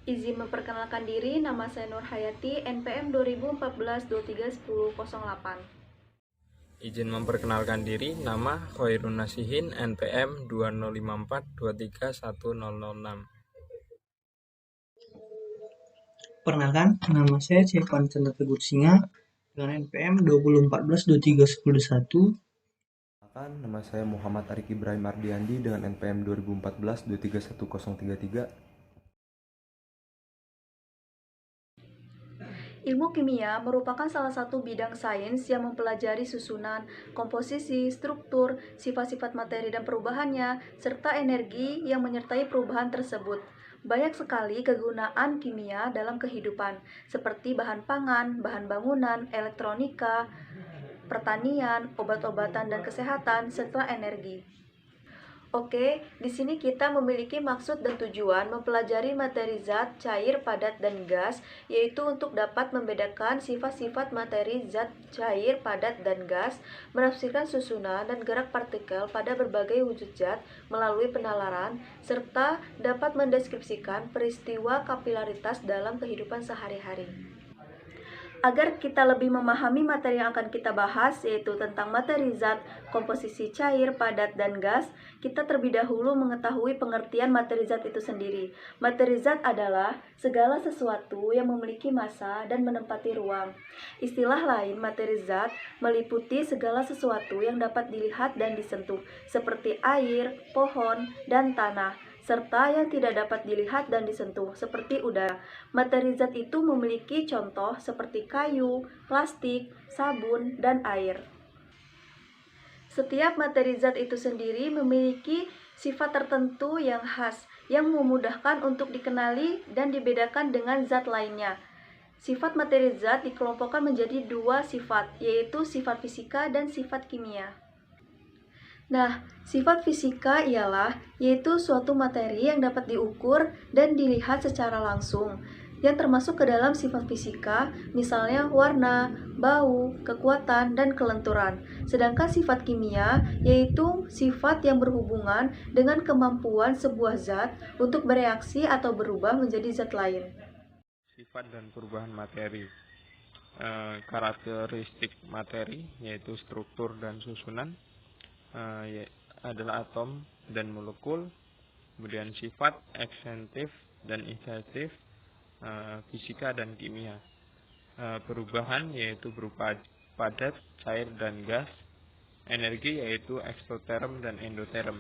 Izin memperkenalkan diri, nama saya Nur Hayati, NPM 2014-231008. Izin memperkenalkan diri, nama Khairun Nasihin, NPM 2054231006. Perkenalkan, nama saya Cevan Chandra Teguh Singa dengan NPM 2014-231021. Nama saya Muhammad Arik Ibrahim Ardiandi dengan NPM 2014-231033. Ilmu kimia merupakan salah satu bidang sains yang mempelajari susunan, komposisi, struktur, sifat-sifat materi dan perubahannya, serta energi yang menyertai perubahan tersebut. Banyak sekali kegunaan kimia dalam kehidupan, seperti bahan pangan, bahan bangunan, elektronika, pertanian, obat-obatan dan kesehatan, serta energi. Oke, di sini kita memiliki maksud dan tujuan mempelajari materi zat, cair, padat, dan gas, yaitu untuk dapat membedakan sifat-sifat materi zat, cair, padat, dan gas, menafsirkan susunan dan gerak partikel pada berbagai wujud zat melalui penalaran, serta dapat mendeskripsikan peristiwa kapilaritas dalam kehidupan sehari-hari. Agar kita lebih memahami materi yang akan kita bahas, yaitu tentang materi zat, komposisi cair, padat, dan gas, kita terlebih dahulu mengetahui pengertian materi zat itu sendiri. Materi zat adalah segala sesuatu yang memiliki massa dan menempati ruang. Istilah lain materi zat meliputi segala sesuatu yang dapat dilihat dan disentuh, seperti air, pohon, dan tanah, serta yang tidak dapat dilihat dan disentuh, seperti udara. Materi zat itu memiliki contoh seperti kayu, plastik, sabun, dan air. Setiap materi zat itu sendiri memiliki sifat tertentu yang khas, yang memudahkan untuk dikenali dan dibedakan dengan zat lainnya. Sifat materi zat dikelompokkan menjadi dua sifat, yaitu sifat fisika dan sifat kimia. Nah, sifat fisika ialah yaitu suatu materi yang dapat diukur dan dilihat secara langsung, yang termasuk ke dalam sifat fisika, misalnya warna, bau, kekuatan, dan kelenturan. Sedangkan sifat kimia yaitu sifat yang berhubungan dengan kemampuan sebuah zat untuk bereaksi atau berubah menjadi zat lain. Sifat dan perubahan materi. Karakteristik materi yaitu struktur dan susunan, adalah atom dan molekul. Kemudian sifat ekstentif dan insentif, fisika dan kimia. Perubahan yaitu berupa padat, cair, dan gas. Energi yaitu eksoterm dan endoterm.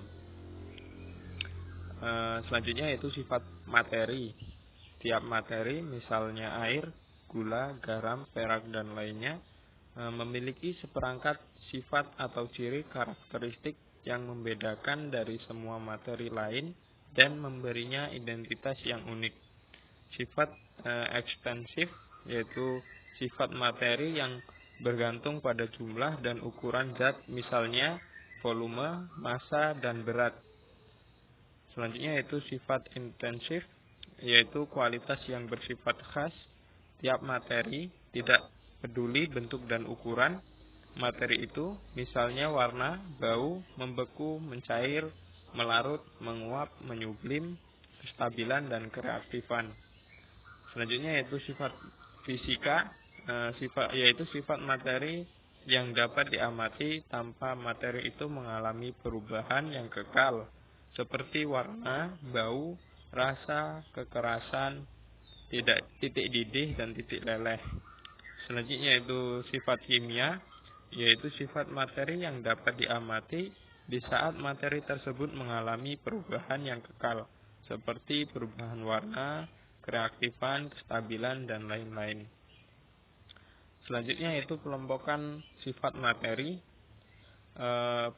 Selanjutnya yaitu sifat materi. Tiap materi, misalnya air, gula, garam, perak, dan lainnya, memiliki seperangkat sifat atau ciri karakteristik yang membedakan dari semua materi lain dan memberinya identitas yang unik. Sifat ekstensif yaitu sifat materi yang bergantung pada jumlah dan ukuran zat, misalnya volume, massa, dan berat. Selanjutnya yaitu sifat intensif, yaitu kualitas yang bersifat khas tiap materi, tidak peduli bentuk dan ukuran materi itu, misalnya warna, bau, membeku, mencair, melarut, menguap, menyublim, kestabilan, dan kereaktifan. Selanjutnya yaitu sifat fisika, yaitu sifat materi yang dapat diamati tanpa materi itu mengalami perubahan yang kekal, seperti warna, bau, rasa, kekerasan, titik didih, dan titik leleh. Selanjutnya yaitu sifat kimia, yaitu sifat materi yang dapat diamati di saat materi tersebut mengalami perubahan yang kekal, seperti perubahan warna, kereaktifan, kestabilan, dan lain-lain. Selanjutnya yaitu kelompokan sifat materi,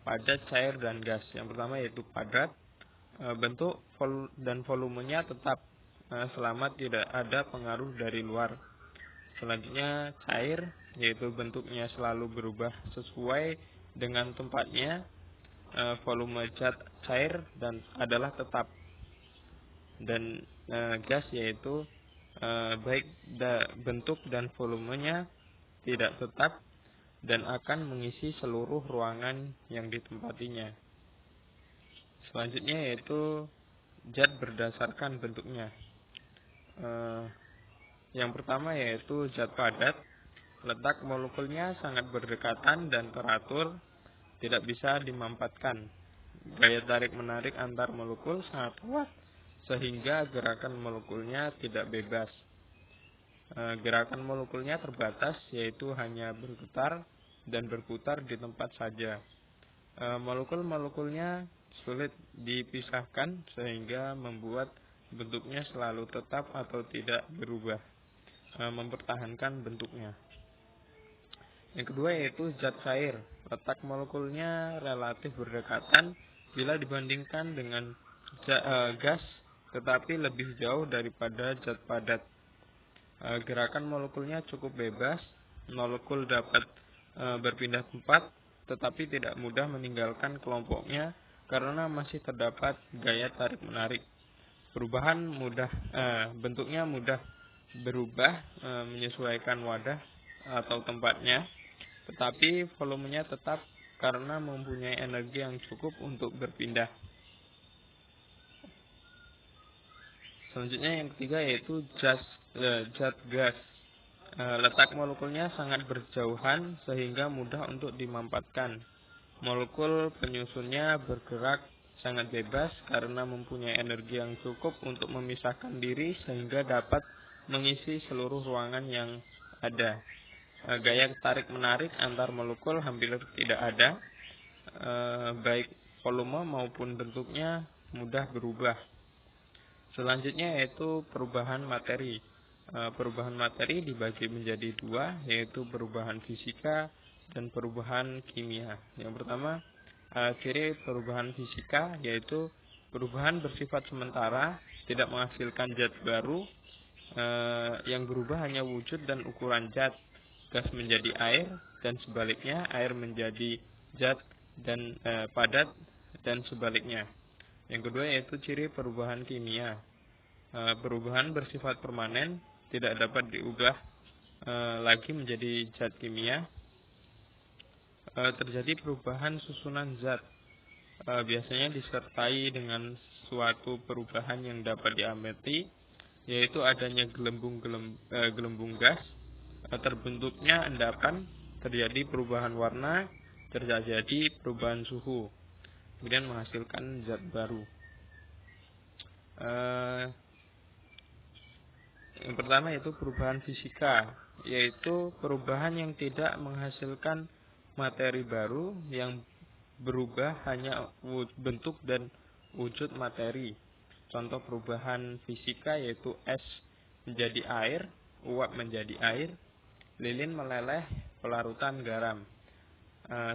padat, cair, dan gas. Yang pertama yaitu padat, bentuk dan volumenya tetap selama tidak ada pengaruh dari luar. Selanjutnya cair, yaitu bentuknya selalu berubah sesuai dengan tempatnya, volume zat cair dan adalah tetap. Dan gas yaitu baik bentuk dan volumenya tidak tetap dan akan mengisi seluruh ruangan yang ditempatinya. Selanjutnya yaitu zat berdasarkan bentuknya. Yang pertama yaitu zat padat. Letak molekulnya sangat berdekatan dan teratur, tidak bisa dimampatkan. Gaya tarik-menarik antar molekul sangat kuat, sehingga gerakan molekulnya tidak bebas. Gerakan molekulnya terbatas, yaitu hanya bergetar dan berputar di tempat saja. Molekul-molekulnya sulit dipisahkan, sehingga membuat bentuknya selalu tetap atau tidak berubah, mempertahankan bentuknya. Yang kedua yaitu zat cair. Letak molekulnya relatif berdekatan bila dibandingkan dengan gas, tetapi lebih jauh daripada zat padat. Gerakan molekulnya cukup bebas. Molekul dapat berpindah tempat, tetapi tidak mudah meninggalkan kelompoknya karena masih terdapat gaya tarik-menarik. Bentuknya mudah berubah menyesuaikan wadah atau tempatnya, tetapi volumenya tetap karena mempunyai energi yang cukup untuk berpindah. Selanjutnya yang ketiga yaitu zat gas. Letak molekulnya sangat berjauhan sehingga mudah untuk dimampatkan. Molekul penyusunnya bergerak sangat bebas karena mempunyai energi yang cukup untuk memisahkan diri sehingga dapat mengisi seluruh ruangan yang ada. Gaya tarik-menarik antar molekul hampir tidak ada, baik volume maupun bentuknya mudah berubah. Selanjutnya yaitu perubahan materi. Perubahan materi dibagi menjadi dua, yaitu perubahan fisika dan perubahan kimia. Yang pertama, ciri perubahan fisika yaitu perubahan bersifat sementara, tidak menghasilkan zat baru. Yang berubah hanya wujud dan ukuran zat. Gas menjadi air dan sebaliknya, air menjadi zat dan padat dan sebaliknya. Yang kedua yaitu ciri perubahan kimia. Perubahan bersifat permanen, tidak dapat diubah lagi menjadi zat kimia. Terjadi perubahan susunan zat, biasanya disertai dengan suatu perubahan yang dapat diamati, yaitu adanya gelembung gas, terbentuknya endapan, terjadi perubahan warna, terjadi perubahan suhu, kemudian menghasilkan zat baru. Yang pertama yaitu perubahan fisika, yaitu perubahan yang tidak menghasilkan materi baru, yang berubah hanya bentuk dan wujud materi. Contoh perubahan fisika yaitu es menjadi air, uap menjadi air, lilin meleleh, pelarutan garam.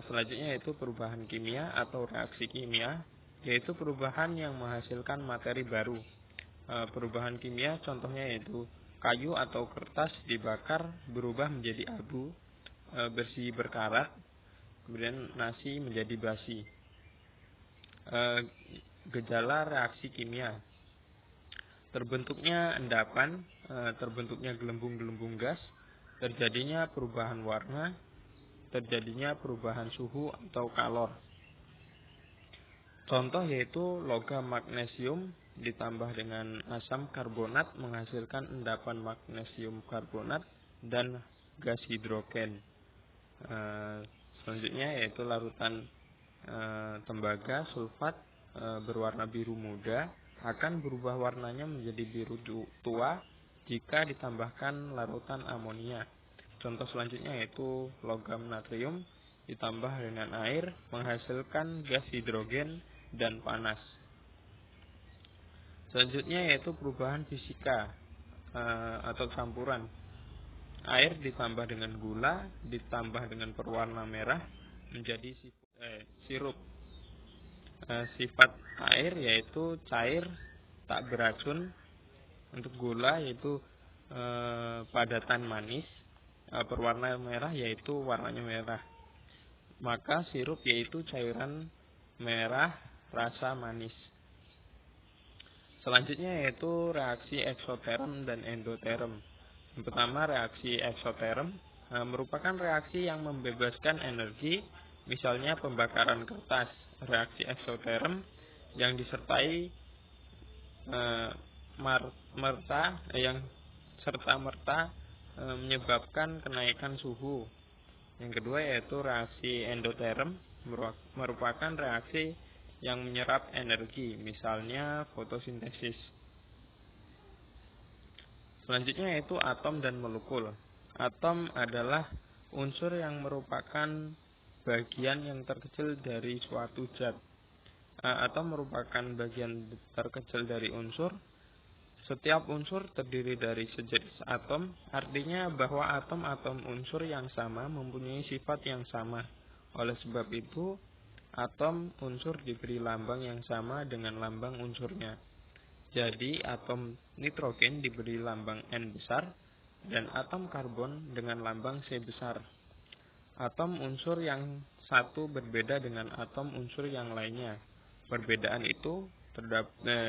Selanjutnya yaitu perubahan kimia atau reaksi kimia, yaitu perubahan yang menghasilkan materi baru. Perubahan kimia contohnya yaitu kayu atau kertas dibakar berubah menjadi abu, besi berkarat, kemudian nasi menjadi basi. Gejala reaksi kimia: terbentuknya endapan, terbentuknya gelembung-gelembung gas, terjadinya perubahan warna, terjadinya perubahan suhu atau kalor. Contoh yaitu logam magnesium ditambah dengan asam karbonat menghasilkan endapan magnesium karbonat dan gas hidrogen. Selanjutnya yaitu larutan tembaga sulfat berwarna biru muda akan berubah warnanya menjadi biru tua jika ditambahkan larutan amonia. Contoh selanjutnya yaitu logam natrium ditambah dengan air menghasilkan gas hidrogen dan panas. Selanjutnya yaitu perubahan fisika atau campuran. Air ditambah dengan gula ditambah dengan berwarna merah menjadi sirup. Sifat air yaitu cair, tak beracun. Untuk gula yaitu padatan manis. Berwarna merah yaitu warnanya merah. Maka sirup yaitu cairan merah rasa manis. Selanjutnya yaitu reaksi eksoterm dan endoterm. Yang pertama, reaksi eksoterm merupakan reaksi yang membebaskan energi, misalnya pembakaran kertas. Reaksi eksoterm yang disertai serta-merta menyebabkan kenaikan suhu. Yang kedua yaitu reaksi endoterm, merupakan reaksi yang menyerap energi, misalnya fotosintesis. Selanjutnya yaitu atom dan molekul. Atom adalah unsur yang merupakan bagian yang terkecil dari suatu zat. Atom merupakan bagian terkecil dari unsur. Setiap unsur terdiri dari sejenis atom, artinya bahwa atom-atom unsur yang sama mempunyai sifat yang sama. Oleh sebab itu, atom unsur diberi lambang yang sama dengan lambang unsurnya. Jadi, atom nitrogen diberi lambang N besar, dan atom karbon dengan lambang C besar. Atom unsur yang satu berbeda dengan atom unsur yang lainnya. Perbedaan itu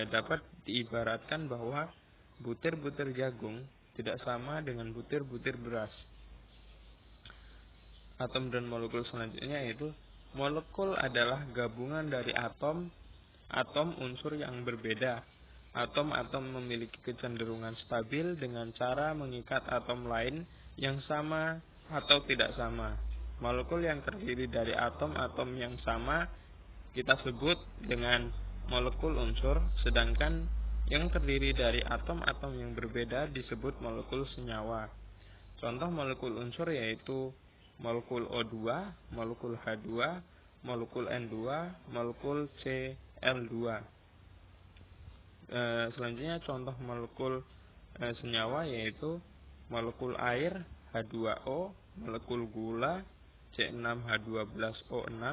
dapat diibaratkan bahwa butir-butir jagung tidak sama dengan butir-butir beras. Atom dan molekul selanjutnya yaitu molekul adalah gabungan dari atom unsur yang berbeda. Atom-atom memiliki kecenderungan stabil dengan cara mengikat atom lain yang sama atau tidak sama. Molekul yang terdiri dari atom-atom yang sama kita sebut dengan molekul unsur, sedangkan yang terdiri dari atom-atom yang berbeda disebut molekul senyawa. Contoh molekul unsur yaitu molekul O2, molekul H2, molekul N2, molekul Cl2. Selanjutnya contoh molekul senyawa yaitu molekul air H2O, molekul gula C6H12O6,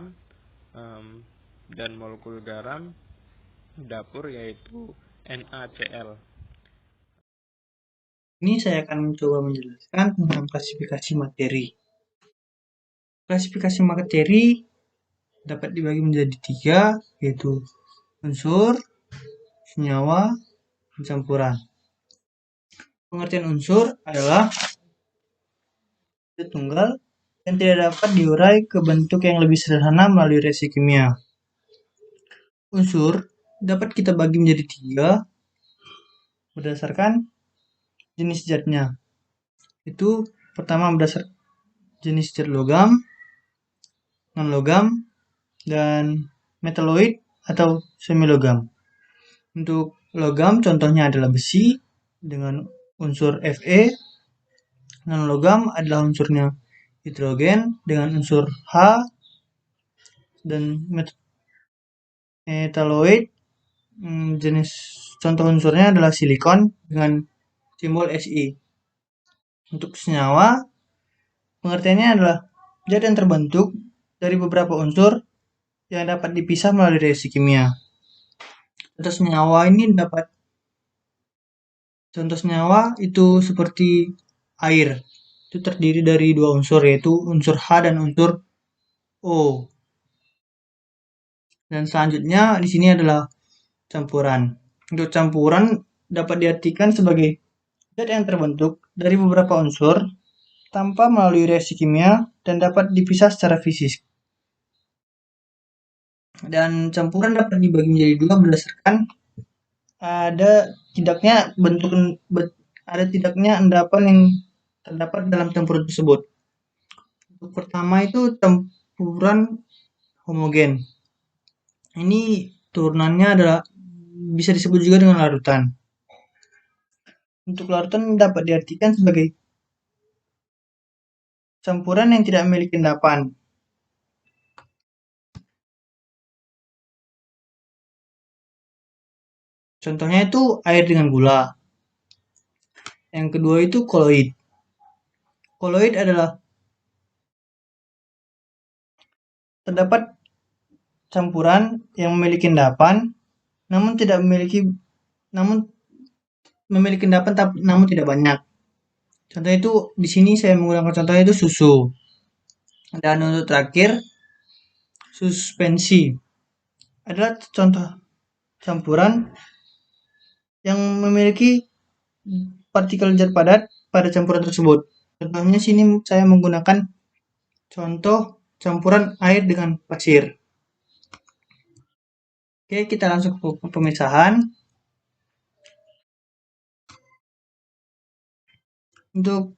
dan molekul garam dapur yaitu NaCl. Ini saya akan mencoba menjelaskan tentang klasifikasi materi. Klasifikasi materi dapat dibagi menjadi 3, yaitu unsur, senyawa, dan campuran. Pengertian unsur adalah zat tunggal yang tidak dapat diurai ke bentuk yang lebih sederhana melalui reaksi kimia. Unsur dapat kita bagi menjadi 3 berdasarkan jenis zatnya. Itu pertama berdasarkan jenis zat logam, non-logam, dan metaloid atau semilogam. Untuk logam contohnya adalah besi dengan unsur Fe. Non-logam adalah unsurnya hidrogen dengan unsur H, dan metaloid jenis contoh unsurnya adalah silikon dengan simbol Si. Untuk senyawa, pengertiannya adalah zat yang terbentuk dari beberapa unsur yang dapat dipisah melalui reaksi kimia. Contoh senyawa itu seperti air. Itu terdiri dari 2 unsur, yaitu unsur H dan unsur O. Dan selanjutnya di sini adalah campuran. Untuk campuran dapat diartikan sebagai zat yang terbentuk dari beberapa unsur tanpa melalui reaksi kimia dan dapat dipisah secara fisik. Dan campuran dapat dibagi menjadi 2 berdasarkan ada tidaknya endapan yang terdapat dalam campuran tersebut. Untuk pertama itu campuran homogen. Ini turunannya adalah bisa disebut juga dengan larutan. Untuk larutan dapat diartikan sebagai campuran yang tidak memiliki endapan. Contohnya itu air dengan gula. Yang kedua itu koloid. Koloid adalah terdapat campuran yang memiliki endapan namun memiliki endapan namun tidak banyak. Contoh itu di sini saya menggunakan contohnya itu susu. Dan untuk terakhir, suspensi adalah contoh campuran yang memiliki partikel zat padat pada campuran tersebut. Contohnya sini saya menggunakan contoh campuran air dengan pasir. Oke, kita langsung ke pemisahan. Untuk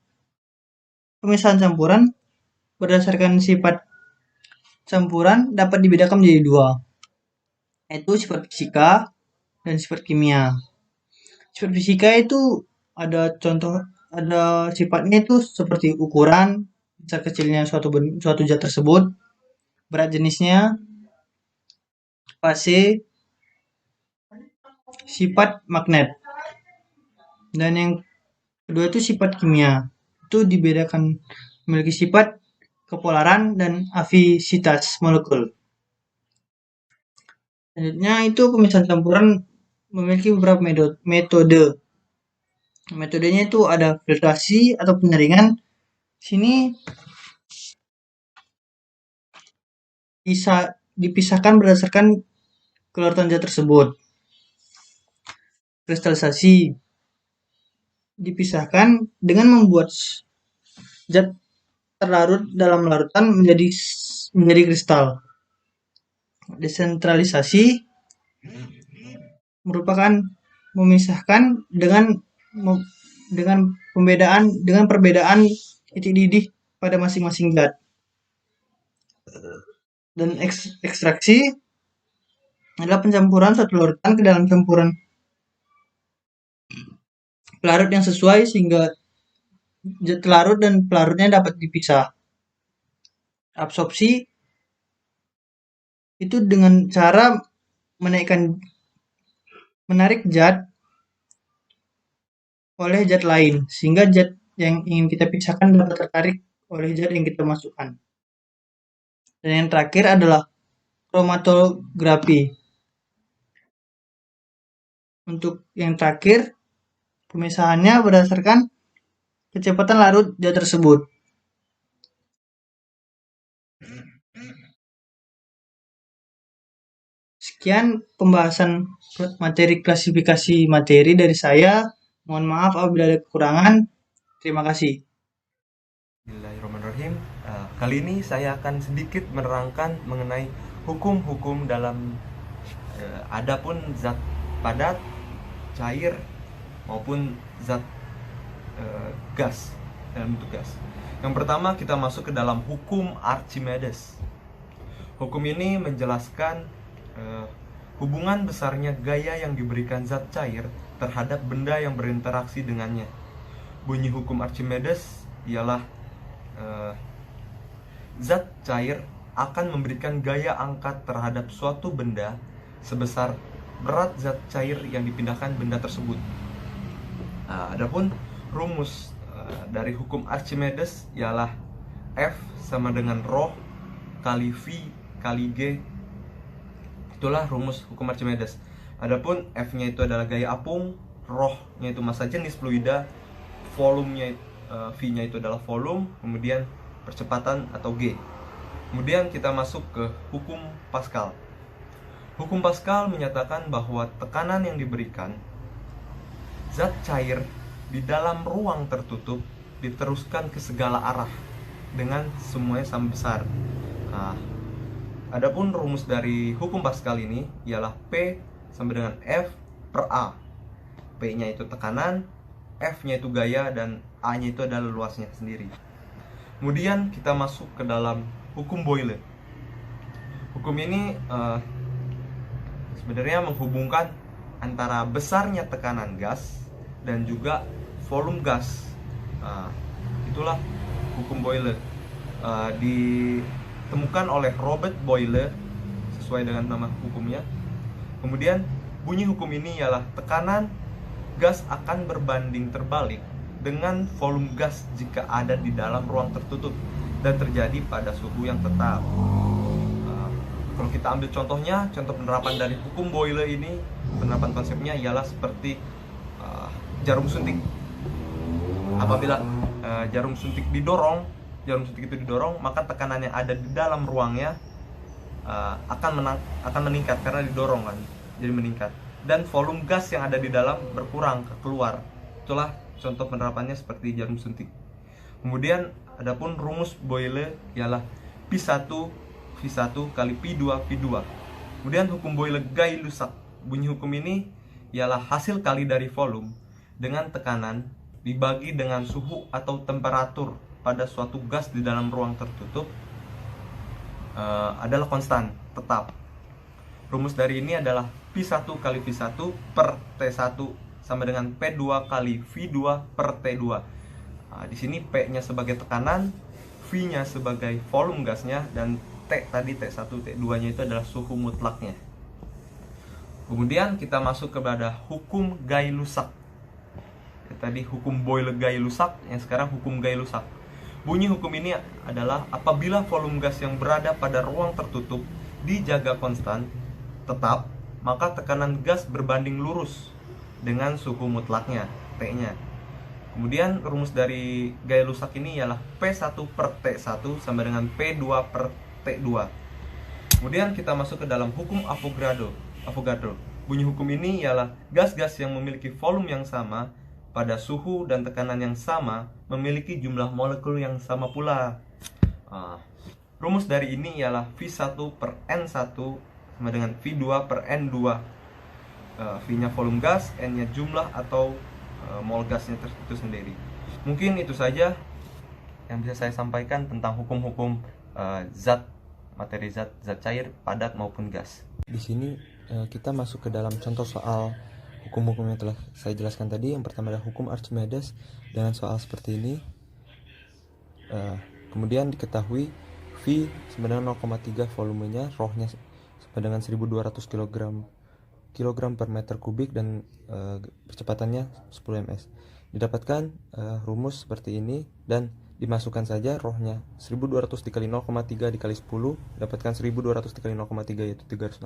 pemisahan campuran berdasarkan sifat campuran dapat dibedakan menjadi dua, yaitu sifat fisika dan sifat kimia. Sifat fisika itu ada sifatnya itu seperti ukuran, besar kecilnya suatu zat tersebut, berat jenisnya, fase, sifat magnet. Dan yang kedua itu sifat kimia. Itu dibedakan memiliki sifat kepolaran dan afisitas molekul. Selanjutnya itu pemisahan campuran memiliki beberapa metode. Metodenya itu ada filtrasi atau penyaringan. Sini bisa dipisahkan berdasarkan kelarutan zat tersebut. Kristalisasi dipisahkan dengan membuat zat terlarut dalam larutan menjadi kristal. Desentralisasi merupakan memisahkan dengan perbedaan titik didih pada masing-masing zat. Dan ekstraksi adalah pencampuran suatu larutan ke dalam campuran pelarut yang sesuai sehingga zat pelarut dan pelarutnya dapat dipisah. Absorpsi itu dengan cara menarik zat oleh zat lain sehingga zat yang ingin kita pisahkan dapat tertarik oleh zat yang kita masukkan. Dan yang terakhir adalah kromatografi. Untuk yang terakhir, pemisahannya berdasarkan kecepatan larut zat tersebut. Sekian pembahasan materi klasifikasi materi dari saya. Mohon maaf apabila ada kekurangan. Terima kasih. Bismillahirrahmanirrahim. Kali ini saya akan sedikit menerangkan mengenai hukum-hukum dalam adapun zat padat, cair maupun zat gas dalam bentuk gas. Yang pertama kita masuk ke dalam hukum Archimedes. Hukum ini menjelaskan hubungan besarnya gaya yang diberikan zat cair terhadap benda yang berinteraksi dengannya. Bunyi hukum Archimedes ialah zat cair akan memberikan gaya angkat terhadap suatu benda sebesar berat zat cair yang dipindahkan benda tersebut. Adapun rumus dari hukum Archimedes ialah F sama dengan rho kali V kali G. Itulah rumus hukum Archimedes. Adapun F-nya itu adalah gaya apung, rho-nya itu massa jenis fluida, volumenya V-nya itu adalah volume, kemudian percepatan atau G. Kemudian kita masuk ke hukum Pascal. Hukum Pascal menyatakan bahwa tekanan yang diberikan zat cair di dalam ruang tertutup diteruskan ke segala arah dengan semuanya sama besar. Adapun rumus dari hukum Pascal ini ialah P sama dengan F per A. P-nya itu tekanan, F-nya itu gaya, dan A-nya itu adalah luasnya sendiri. Kemudian kita masuk ke dalam hukum Boyle. Hukum ini sebenarnya menghubungkan antara besarnya tekanan gas dan juga volume gas. Itulah hukum Boyle. Ditemukan oleh Robert Boyle sesuai dengan nama hukumnya. Kemudian bunyi hukum ini ialah tekanan gas akan berbanding terbalik dengan volume gas jika ada di dalam ruang tertutup dan terjadi pada suhu yang tetap. Kalau kita ambil contohnya, contoh penerapan dari hukum Boyle ini, penerapan konsepnya ialah seperti jarum suntik. Apabila jarum suntik itu didorong, maka tekanan yang ada di dalam ruangnya akan meningkat karena didorong kan, jadi meningkat. Dan volume gas yang ada di dalam berkurang keluar. Itulah contoh penerapannya seperti jarum suntik. Kemudian adapun rumus Boyle ialah P1 V1 kali P2 V2. Kemudian hukum Boyle-Gay-Lussac. Bunyi hukum ini ialah hasil kali dari volume dengan tekanan dibagi dengan suhu atau temperatur pada suatu gas di dalam ruang tertutup adalah konstan, tetap. Rumus dari ini adalah V1 kali V1 per T1 sama dengan P2 kali V2 per T2. Di sini P-nya sebagai tekanan, V-nya sebagai volume gasnya, dan T tadi T1, T2-nya itu adalah suhu mutlaknya. Kemudian kita masuk kepada hukum Gay-Lussac. Tadi hukum Boyle-Gay-Lussac, yang sekarang hukum Gay-Lussac. Bunyi hukum ini adalah apabila volume gas yang berada pada ruang tertutup dijaga konstan, tetap, maka tekanan gas berbanding lurus dengan suhu mutlaknya, T-nya. Kemudian rumus dari Gay-Lussac ini ialah P1 per T1 sama dengan P2 per T2. Kemudian kita masuk ke dalam hukum Avogadro. Bunyi hukum ini ialah gas-gas yang memiliki volume yang sama pada suhu dan tekanan yang sama memiliki jumlah molekul yang sama pula. Rumus dari ini ialah V1 per N1 sama dengan V2 per N2. V-nya volume gas, N-nya jumlah atau mol gasnya itu sendiri. Mungkin itu saja yang bisa saya sampaikan tentang hukum-hukum zat, materi zat, zat cair, padat maupun gas. Di sini kita masuk ke dalam contoh soal hukum-hukum yang telah saya jelaskan tadi. Yang pertama adalah hukum Archimedes dengan soal seperti ini. Kemudian diketahui V sama dengan 0,3 volumenya, rohnya sama dengan 1200 kg per meter kubik, dan percepatannya 10 ms. Didapatkan rumus seperti ini dan dimasukkan saja rohnya 1200 dikali 0,3 dikali 10, dapatkan 1200 dikali 0,3 yaitu 360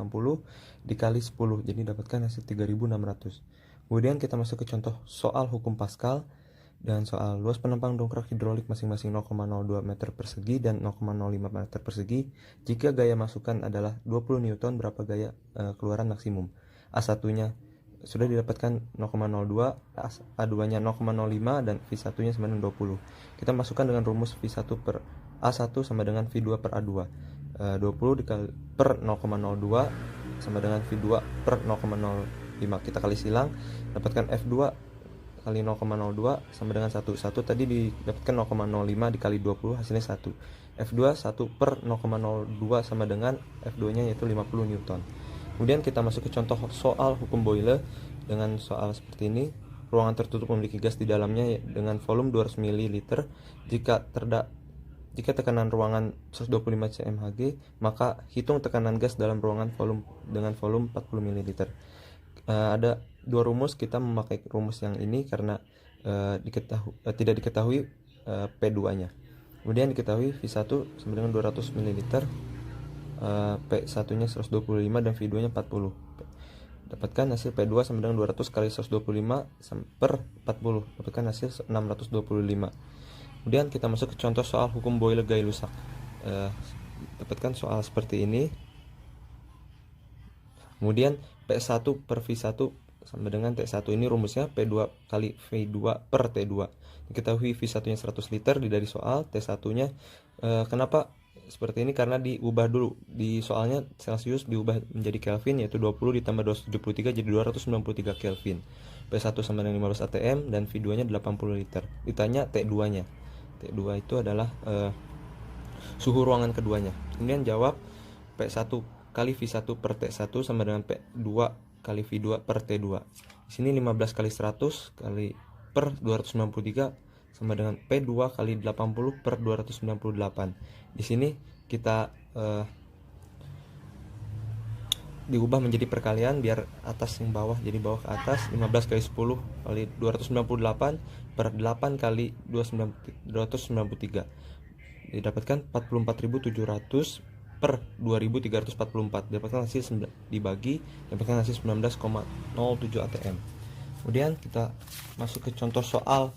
dikali 10, jadi dapatkan hasil 3600. Kemudian kita masuk ke contoh soal hukum Pascal dan soal luas penempang dongkrak hidrolik masing-masing 0,02 meter persegi dan 0,05 meter persegi. Jika gaya masukan adalah 20 Newton, berapa gaya keluaran maksimum? A1-nya sudah didapatkan 0,02, A2-nya 0,05, dan V1-nya sama dengan 20. Kita masukkan dengan rumus V1 per A1 sama dengan V2 per A2. 20 dikali per 0,02 sama dengan V2 per 0,05. Kita kali silang, dapatkan F2 kali 0,02 sama dengan 1. 1 tadi didapatkan 0,05 dikali 20, hasilnya 1. F2 1 per 0,02 sama dengan F2-nya yaitu 50 Newton. Kemudian kita masuk ke contoh soal hukum Boyle dengan soal seperti ini. Ruangan tertutup memiliki gas di dalamnya dengan volume 200 ml. Jika tekanan ruangan 125 cmHg, maka hitung tekanan gas dalam ruangan dengan volume 40 ml. Ada dua rumus, kita memakai rumus yang ini karena tidak diketahui P2-nya. Kemudian diketahui V1 sama dengan 200 ml. P1-nya 125 dan V2-nya 40. Dapatkan hasil P2 sama dengan 200 kali 125 per 40. Dapatkan hasil 625. Kemudian kita masuk ke contoh soal hukum Boyle-Gay-Lussac. Dapatkan soal seperti ini. Kemudian P1 per V1 sama dengan T1. Ini rumusnya P2 kali V2 per T2. Diketahui V1-nya 100 liter dari soal. T1-nya kenapa seperti ini? Karena diubah dulu di soalnya Celsius diubah menjadi Kelvin, yaitu 20 ditambah 273 jadi 293 Kelvin. P1 sama dengan 15 atm dan V2 nya 80 liter. Ditanya T2 nya. T2 itu adalah suhu ruangan keduanya. Kemudian jawab P1 kali V1 per T1 sama dengan P2 kali V2 per T2. Di sini 15 kali 100 kali per 293 sama dengan P2 kali 80 per 298. Di sini kita diubah menjadi perkalian biar atas yang bawah jadi bawah ke atas. 15 kali 10 kali 298 per 8 kali 293 didapatkan 44.700 per 2.344. Dapatkan hasil dibagi, dapatkan hasil 19,07 atm. Kemudian kita masuk ke contoh soal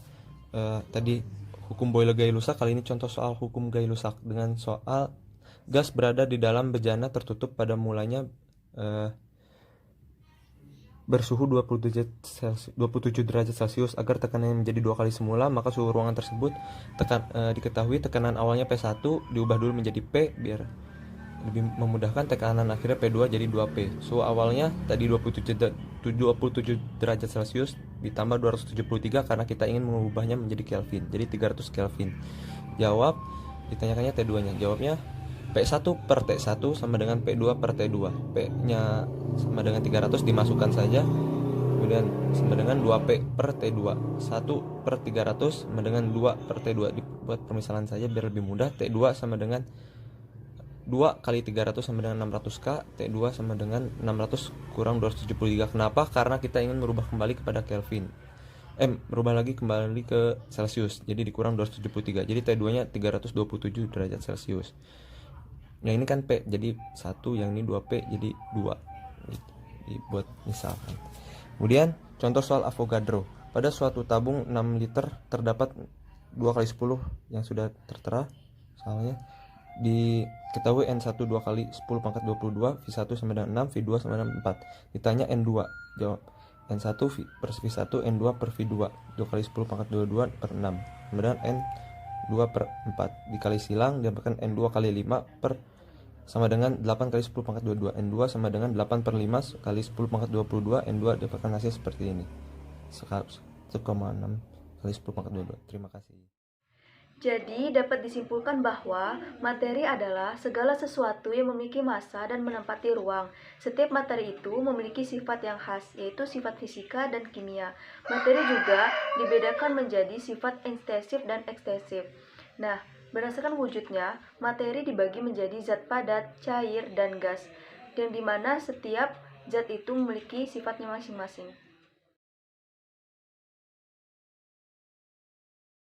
tadi hukum Boyle-Gay-Lussac. Kali ini contoh soal hukum Gay-Lussac dengan soal gas berada di dalam bejana tertutup pada mulanya bersuhu 27 derajat Celcius. Agar tekanannya menjadi 2 kali semula, maka suhu ruangan tersebut diketahui tekanan awalnya P1 diubah dulu menjadi P biar lebih memudahkan tekanan akhirnya P2 jadi 2P. Suhu awalnya tadi 27 derajat Celcius ditambah 273 karena kita ingin mengubahnya menjadi Kelvin. Jadi 300 Kelvin. Jawab, ditanyakannya T2-nya. Jawabnya P1 per T1 sama dengan P2 per T2. P-nya sama dengan 300 dimasukkan saja. Kemudian sama dengan 2P per T2. 1 per 300 sama dengan 2 per T2. Dibuat permisalan saja biar lebih mudah. T2 sama dengan 2 kali 300 sama dengan 600K. T2 sama dengan 600 kurang 273. Kenapa? Karena kita ingin merubah kembali kepada Kelvin. Merubah lagi kembali ke Celcius. Jadi dikurang 273. Jadi T2-nya 327 derajat Celcius. Yang ini kan P, jadi 1, yang ini 2P, jadi 2. Dibuat misalkan. Kemudian contoh soal Avogadro. Pada suatu tabung 6 liter terdapat 2 kali 10 yang sudah tertera. Soalnya diketahui N1 2 kali 10 pangkat 22, V1 sama dengan 6, V2 sama dengan 4. Ditanya N2. Jawab N1 per V1, N2 per V2. 2 kali 10 pangkat 22 per 6. Sama dengan N2 per 4. Dikali silang didapatkan N2 kali 5 per sama dengan 8 kali 10 pangkat 22. N2 sama dengan 8 per 5 kali 10 pangkat 22. N2 dapatkan hasil seperti ini. 1,6 kali 10 pangkat 22. Terima kasih. Jadi, dapat disimpulkan bahwa materi adalah segala sesuatu yang memiliki massa dan menempati ruang. Setiap materi itu memiliki sifat yang khas, yaitu sifat fisika dan kimia. Materi juga dibedakan menjadi sifat intensif dan ekstensif. Nah, berdasarkan wujudnya, materi dibagi menjadi zat padat, cair, dan gas, yang dimana setiap zat itu memiliki sifatnya masing-masing.